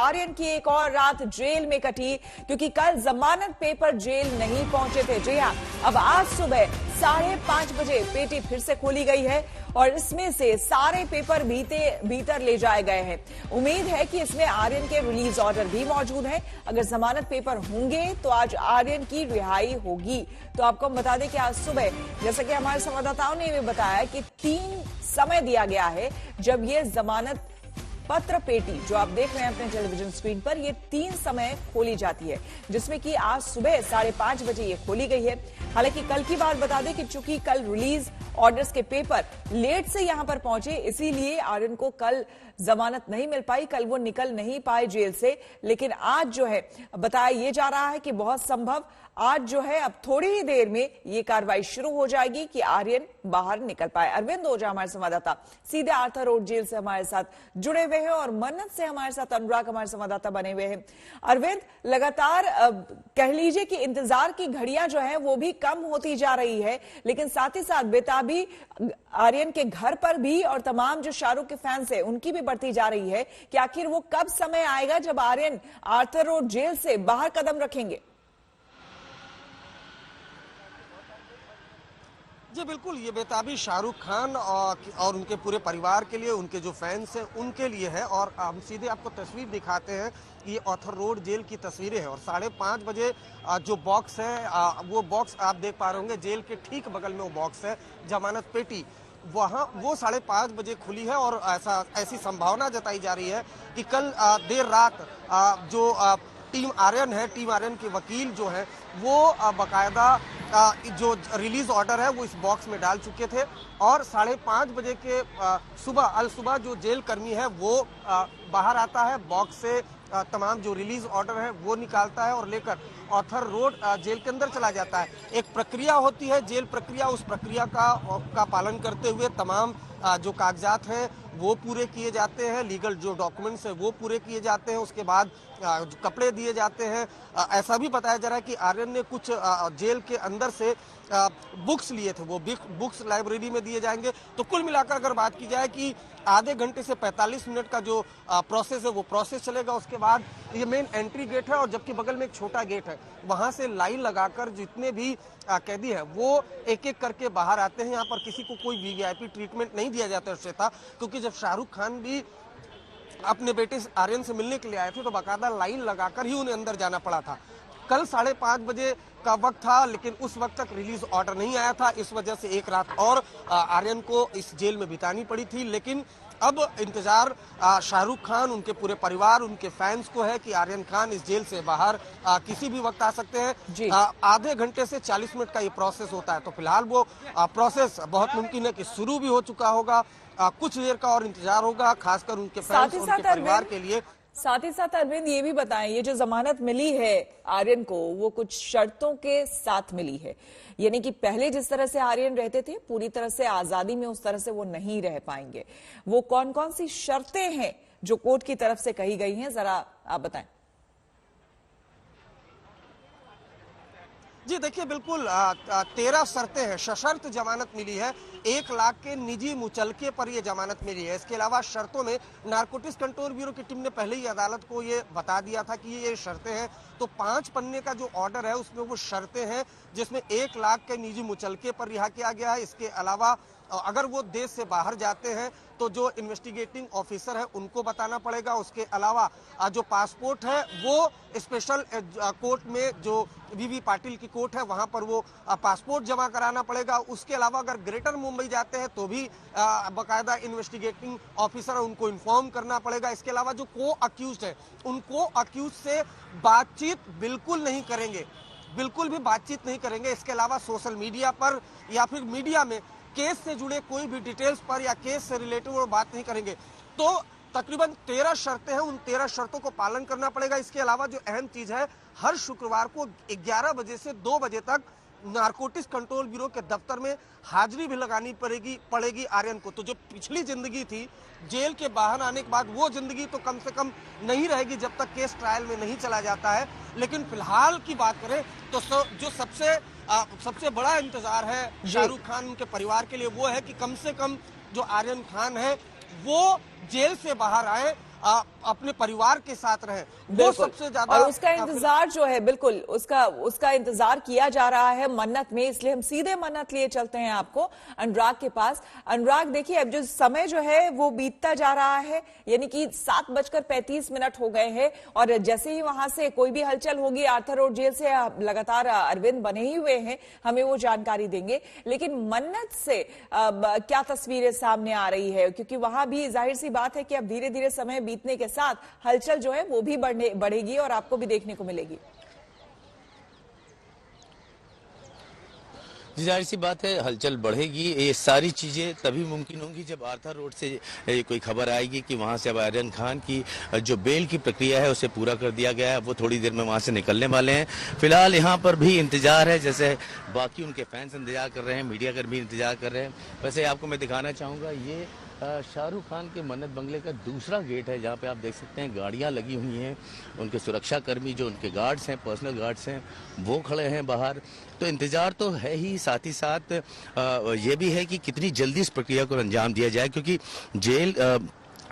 आर्यन की एक और रात जेल में कटी, क्योंकि कल जमानत पेपर जेल नहीं पहुंचे थे। जी हां, अब आज सुबह 5:30 बजे पेटी फिर से खोली गई है और इसमें से सारे पेपर भीतर ले जाए गए हैं। उम्मीद है कि इसमें आर्यन के रिलीज ऑर्डर भी मौजूद है। अगर जमानत पेपर होंगे तो आज आर्यन की रिहाई होगी। तो आपको हम बता दें कि आज सुबह, जैसा कि हमारे संवाददाताओं ने भी बताया, कि 3 समय दिया गया है जब ये जमानत पत्र पेटी जो आप देख रहे हैं अपने टेलीविजन स्क्रीन पर, ये 3 समय खोली जाती है, जिसमें कि आज सुबह 5:30 बजे ये खोली गई है। हालांकि कल की बात बता दें कि चूंकि कल रिलीज ऑर्डर्स के पेपर लेट से यहां पर पहुंचे, इसीलिए आर्यन को कल जमानत नहीं मिल पाई, कल वो निकल नहीं पाए जेल से। लेकिन आज जो है बताया ये जा रहा है कि बहुत संभव आज जो है अब थोड़ी ही देर में ये कार्रवाई शुरू हो जाएगी कि आर्यन बाहर निकल पाए। अरविंद ओझा हमारे संवाददाता सीधे आर्थर रोड जेल से हमारे साथ जुड़े हुए हैं और मन्नत से हमारे साथ अनुराग हमारे संवाददाता बने हुए हैं। अरविंद, लगातार कह लीजिए कि इंतजार की घड़ियां जो है वो भी कम होती जा रही है, लेकिन साथ ही साथ बेताबी आर्यन के घर पर भी और तमाम जो शाहरुख के फैंस है उनकी भी बढ़ती जा रही है कि आखिर वो कब समय आएगा जब आर्यन आर्थर रोड जेल से बाहर कदम रखेंगे। जी बिल्कुल, ये बेताबी शाहरुख खान और उनके पूरे परिवार के लिए, उनके जो फैंस हैं उनके लिए है। और हम सीधे आपको तस्वीर दिखाते हैं, ये आर्थर रोड जेल की तस्वीरें हैं और 5:30 बजे जो बॉक्स है, वो बॉक्स आप देख पा रहे होंगे, जेल के ठीक बगल में वो बॉक्स है, जमानत पेटी, वहाँ वो 5:30 बजे खुली है। और ऐसी संभावना जताई जा रही है कि कल देर रात जो टीम आर्यन है, टीम आर्यन के वकील जो है वो बाकायदा जो रिलीज ऑर्डर है वो इस बॉक्स में डाल चुके थे। और 5:30 बजे के सुबह जो जेल कर्मी है वो बाहर आता है, बॉक्स से तमाम जो रिलीज ऑर्डर है वो निकालता है और लेकर आर्थर रोड जेल के अंदर चला जाता है। एक प्रक्रिया होती है, जेल प्रक्रिया, उस प्रक्रिया का पालन करते हुए तमाम जो कागजात हैं वो पूरे किए जाते हैं, लीगल जो डॉक्यूमेंट्स हैं वो पूरे किए जाते हैं। उसके बाद जो कपड़े दिए जाते हैं। ऐसा भी बताया जा रहा है कि आर्यन ने कुछ जेल के अंदर से बुक्स लिए थे, वो बुक्स लाइब्रेरी में दिए जाएंगे। तो कुल मिलाकर अगर बात की जाए कि आधे घंटे से 45 मिनट का जो प्रोसेस है वो प्रोसेस चलेगा। उसके बाद ये मेन एंट्री गेट है और जबकि बगल में एक छोटा गेट है, वहां से लाइन लगाकर जितने भी कैदी है वो एक एक करके बाहर आते हैं। यहाँ पर किसी को कोई वीवीआईपी ट्रीटमेंट नहीं दिया जाता है श्वेता, क्योंकि जब शाहरुख खान भी अपने बेटे आर्यन से मिलने के लिए आए थे तो बाकायदा लाइन लगाकर ही उन्हें अंदर जाना पड़ा था। कल 5:30 बजे का वक्त था, लेकिन उस वक्त तक रिलीज ऑर्डर नहीं आया था, इस वजह से एक रात और आर्यन को इस जेल में बितानी पड़ी थी। लेकिन अब इंतजार शाहरुख खान, उनके पूरे परिवार, उनके फैंस को है कि आर्यन खान इस जेल से बाहर किसी भी वक्त आ सकते हैं। आधे घंटे से 40 मिनट का ये प्रोसेस होता है, तो फिलहाल वो प्रोसेस बहुत मुमकिन है कि शुरू भी हो चुका होगा। कुछ देर का और इंतजार होगा, खासकर उनके फैंस, उनके परिवार के लिए। साथ ही साथ अरविंद ये भी बताएं, ये जो जमानत मिली है आर्यन को वो कुछ शर्तों के साथ मिली है, यानी कि पहले जिस तरह से आर्यन रहते थे पूरी तरह से आजादी में उस तरह से वो नहीं रह पाएंगे। वो कौन कौन सी शर्तें हैं जो कोर्ट की तरफ से कही गई हैं, जरा आप बताएं। जी देखिए, बिल्कुल 13 शर्तें हैं, सशर्त जमानत मिली है। 1 लाख के निजी मुचलके पर यह जमानत मिली है। इसके अलावा शर्तों में नारकोटिक्स कंट्रोल ब्यूरो की टीम ने पहले ही अदालत को ये बता दिया था कि ये शर्तें हैं। तो 5 पन्ने का जो ऑर्डर है उसमें वो शर्तें हैं, जिसमें 1 लाख के निजी मुचलके पर रिहा किया गया है। इसके अलावा अगर वो देश से बाहर जाते हैं तो जो इन्वेस्टिगेटिंग ऑफिसर है उनको बताना पड़ेगा। उसके अलावा जो पासपोर्ट है वो स्पेशल कोर्ट में, जो वीवी पाटिल की कोर्ट है वहां पर वो पासपोर्ट जमा कराना पड़ेगा। उसके अलावा अगर ग्रेटर मुंबई जाते हैं तो भी बाकायदा इन्वेस्टिगेटिंग ऑफिसर है उनको इन्फॉर्म करना पड़ेगा। इसके अलावा जो को अक्यूज्ड है उनको अक्यूज से बातचीत बिल्कुल नहीं करेंगे, बिल्कुल भी बातचीत नहीं करेंगे। इसके अलावा सोशल मीडिया पर या फिर मीडिया में केस से जुड़े कोई भी डिटेल्स पर या केस से रिलेटेड वो बात नहीं करेंगे। तो तकरीबन 13 शर्तें हैं, उन 13 शर्तों को पालन करना पड़ेगा। इसके अलावा जो अहम चीज है, हर शुक्रवार को 11 बजे से 2 बजे तक नारकोटिक्स कंट्रोल ब्यूरो के दफ्तर में हाजिरी भी लगानी पड़ेगी आर्यन को। तो जो पिछली जिंदगी थी जेल के बाहर आने के बाद, वो जिंदगी तो कम से कम नहीं रहेगी जब तक केस ट्रायल में नहीं चला जाता है। लेकिन फिलहाल की बात करें तो जो सबसे बड़ा इंतजार है शाहरुख खान उनके परिवार के लिए वो है कि कम से कम जो आर्यन खान है वो जेल से बाहर आए अपने परिवार के साथ रहें, वो सबसे ज्यादा। और उसका इंतजार जो है, बिल्कुल उसका इंतजार किया जा रहा है मन्नत में, इसलिए हम सीधे मन्नत लिए चलते हैं आपको अनुराग के पास। अनुराग देखिए, अब जो समय जो है वो बीतता जा रहा है, यानी कि 7:35 हो गए हैं, और जैसे ही वहां से कोई भी हलचल होगी, आर्थर रोड जेल से लगातार अरविंद बने ही हुए हैं, हमें वो जानकारी देंगे। लेकिन मन्नत से क्या तस्वीरें सामने आ रही है, क्योंकि वहां भी जाहिर सी बात है कि अब धीरे धीरे समय बीतने के साथ हलचल जो है वो भी बढ़ेगी और आपको भी देखने को मिलेगी। जी, जाहिर सी बात है, हलचल बढ़ेगी। ये सारी चीज़ें तभी मुमकिन होंगी जब आर्थर रोड से कोई खबर आएगी कि वहाँ से अब आर्यन खान की जो बेल की प्रक्रिया है उसे पूरा कर दिया गया है। वो थोड़ी देर में वहाँ से निकलने वाले हैं। फिलहाल यहाँ पर भी इंतजार है, जैसे बाकी उनके फैंस इंतजार कर रहे हैं, मीडिया कर भी इंतजार कर रहे हैं। वैसे आपको मैं दिखाना चाहूँगा, ये शाहरुख खान के मन्नत बंगले का दूसरा गेट है, जहाँ पे आप देख सकते हैं गाड़ियाँ लगी हुई हैं। उनके सुरक्षा कर्मी, जो उनके गार्ड्स हैं, पर्सनल गार्ड्स हैं, वो खड़े हैं बाहर। तो इंतजार तो है ही, साथ ही साथ ये भी है कि कितनी जल्दी इस प्रक्रिया को अंजाम दिया जाए, क्योंकि जेल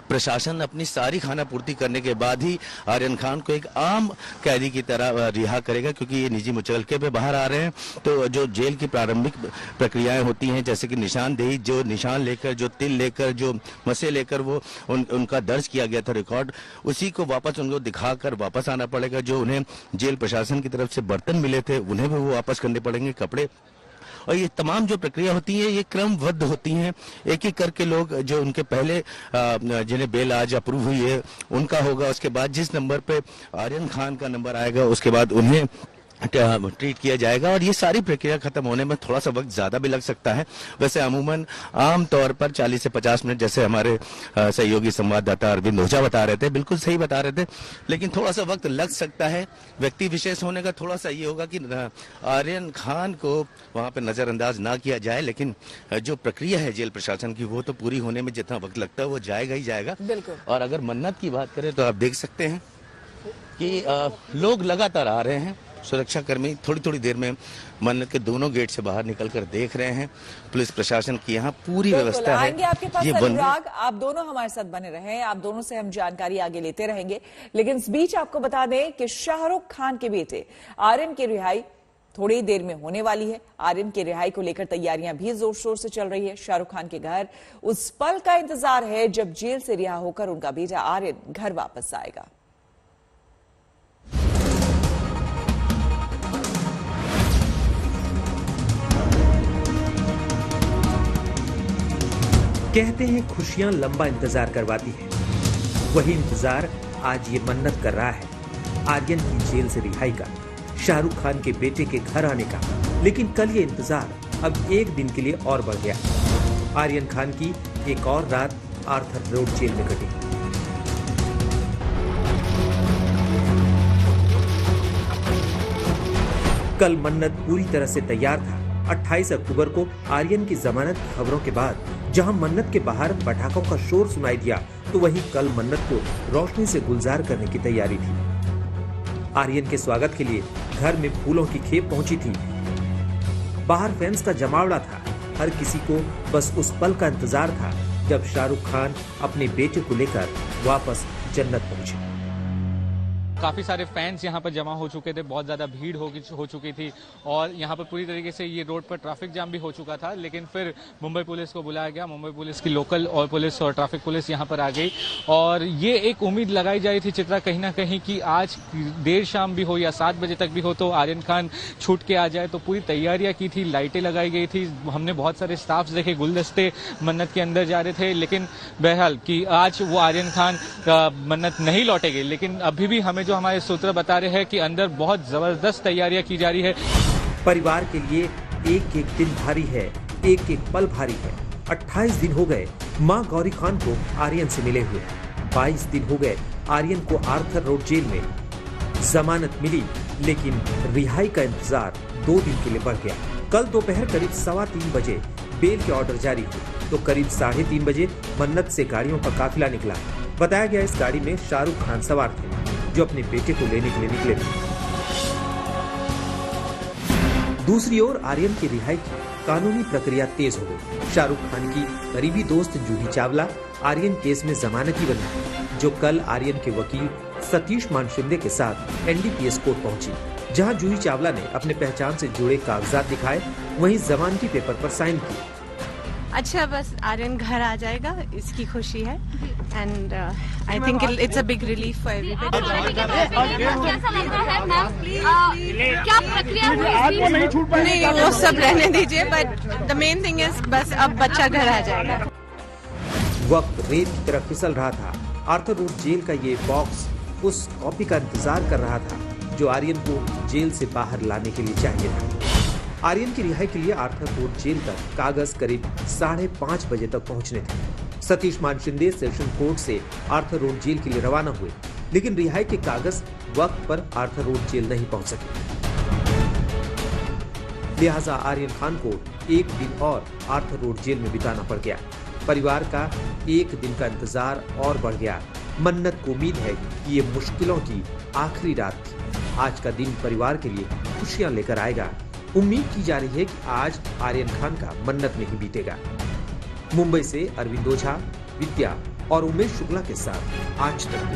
प्रशासन अपनी सारी खाना पूर्ति करने के बाद ही आर्यन खान को एक आम कैदी की तरह रिहा करेगा, क्योंकि ये निजी मुचलके पे बाहर आ रहे हैं। तो जो जेल की प्रारंभिक प्रक्रियाएं होती हैं, जैसे कि निशानदेही, जो निशान लेकर, जो तिल लेकर, जो मसे लेकर वो उनका दर्ज किया गया था रिकॉर्ड, उसी को वापस उनको दिखाकर वापस आना पड़ेगा। जो उन्हें जेल प्रशासन की तरफ से बर्तन मिले थे उन्हें भी वो वापस करने पड़ेंगे, कपड़े। और ये तमाम जो प्रक्रिया होती है ये क्रमबद्ध होती हैं। एक एक करके लोग, जो उनके पहले जिन्हें बेल आज अप्रूव हुई है उनका होगा, उसके बाद जिस नंबर पे आर्यन खान का नंबर आएगा उसके बाद उन्हें ट्रीट किया जाएगा। और ये सारी प्रक्रिया खत्म होने में थोड़ा सा वक्त ज्यादा भी लग सकता है। वैसे अमूमन आम तौर पर 40 से 50 मिनट, जैसे हमारे सहयोगी संवाददाता अरविंद ओझा बता रहे थे, बिल्कुल सही बता रहे थे, लेकिन थोड़ा सा वक्त लग सकता है। व्यक्ति विशेष होने का थोड़ा सा ये होगा कि आर्यन खान को वहां पर नजरअंदाज ना किया जाए, लेकिन जो प्रक्रिया है जेल प्रशासन की वो तो पूरी होने में जितना वक्त लगता है वो जाएगा ही जाएगा। और अगर मन्नत की बात करें तो आप देख सकते हैं कि लोग लगातार आ रहे हैं। सुरक्षा कर्मी थोड़ी थोड़ी देर में मन्नत के दोनों गेट से बाहर निकलकर देख रहे हैं। पुलिस प्रशासन की यहाँ पूरी व्यवस्था है। आएंगे आपके पास अनुराग, आप दोनों हमारे साथ बने रहे, आप दोनों से हम जानकारी आगे लेते रहेंगे। लेकिन इस बीच आपको बता दें कि शाहरुख खान के बेटे आर्यन की रिहाई थोड़ी देर में होने वाली है। आर्यन की रिहाई को लेकर तैयारियां भी जोर शोर से चल रही है। शाहरुख खान के घर उस पल का इंतजार है जब जेल से रिहा होकर उनका बेटा आर्यन घर वापस आएगा। कहते हैं खुशियां लंबा इंतजार करवाती है, वही इंतजार आज ये मन्नत कर रहा है आर्यन की जेल से रिहाई का, शाहरुख खान के बेटे के घर आने का। लेकिन कल ये इंतजार अब एक दिन के लिए और बढ़ गया। आर्यन खान की एक और रात आर्थर रोड जेल में कटी। कल मन्नत पूरी तरह से तैयार था। 28 अक्टूबर को आर्यन की जमानत की खबरों के बाद जहां मन्नत के बाहर पटाखों का शोर सुनाई दिया, तो वहीं कल मन्नत को रोशनी से गुलजार करने की तैयारी थी। आर्यन के स्वागत के लिए घर में फूलों की खेप पहुंची थी। बाहर फैंस का जमावड़ा था। हर किसी को बस उस पल का इंतजार था जब शाहरुख खान अपने बेटे को लेकर वापस जन्नत पहुंचे। काफ़ी सारे फैंस यहाँ पर जमा हो चुके थे, बहुत ज़्यादा भीड़ हो चुकी थी और यहाँ पर पूरी तरीके से ये रोड पर ट्रैफिक जाम भी हो चुका था। लेकिन फिर मुंबई पुलिस को बुलाया गया, मुंबई पुलिस की लोकल और पुलिस और ट्रैफिक पुलिस यहाँ पर आ गई और ये एक उम्मीद लगाई जा रही थी चित्रा कहीं ना कहीं कि आज देर शाम भी हो या 7 बजे तक भी हो तो आर्यन खान छूट के आ जाए। तो पूरी तैयारियाँ की थी, लाइटें लगाई गई थी, हमने बहुत सारे स्टाफ्स देखे, गुलदस्ते मन्नत के अंदर जा रहे थे। लेकिन बहरहाल कि आज वो आर्यन खान मन्नत नहीं लौटेगी। लेकिन अभी भी हमें हमारे सूत्र बता रहे हैं कि अंदर बहुत जबरदस्त तैयारियां की जा रही है। परिवार के लिए एक एक दिन भारी है, एक एक पल भारी है। 28 दिन हो गए मां गौरी खान को आर्यन से मिले हुए। 22 दिन हो गए आर्यन को आर्थर रोड जेल में। जमानत मिली लेकिन रिहाई का इंतजार 2 दिन के लिए बढ़ गया। कल दोपहर करीब 3:15 बजे बेल के ऑर्डर जारी हुए तो करीब 3:30 बजे मन्नत से गाड़ियों का काफिला निकला। बताया गया इस गाड़ी में शाहरुख खान सवार थे जो अपने बेटे को लेने के लिए निकले थे। दूसरी ओर आर्यन की रिहाई की कानूनी प्रक्रिया तेज हो गई। शाहरुख खान की करीबी दोस्त जूही चावला आर्यन केस में जमानती बनी, जो कल आर्यन के वकील सतीश मानशिंदे के साथ एनडीपीएस कोर्ट पहुंची, जहां जूही चावला ने अपने पहचान से जुड़े कागजात दिखाए, वहीं जमानती पेपर पर साइन की। अच्छा, बस आर्यन घर आ जाएगा, इसकी खुशी है and I think it's a big relief for everybody. क्या प्रक्रिया हुई? नहीं, वो सब रहने दीजिए, but the main thing is बस अब बच्चा घर आ जाएगा। वक्त रेत की तरफ फिसल रहा था। आर्थर रोड जेल का ये बॉक्स उस कॉपी का इंतजार कर रहा था जो आर्यन को जेल से बाहर लाने के लिए चाहिए था। आर्यन की रिहाई के लिए आर्थर रोड जेल तक कागज करीब 5:30 बजे तक पहुंचने थे। सतीश मानशिंदे सेशन कोर्ट से आर्थर रोड जेल के लिए रवाना हुए, लेकिन रिहाई के कागज वक्त पर आर्थर रोड जेल नहीं पहुंच सके। लिहाजा आर्यन खान को एक दिन और आर्थर रोड जेल में बिताना पड़ गया। परिवार का एक दिन का इंतजार और बढ़ गया। मन्नत को उम्मीद है कि ये मुश्किलों की आखिरी रात थी। आज का दिन परिवार के लिए खुशियां लेकर आएगा। उम्मीद की जा रही है कि आज आर्यन खान का मन्नत में ही बीतेगा। मुंबई से अरविंद ओझा, विद्या और उमेश शुक्ला के साथ आज तक।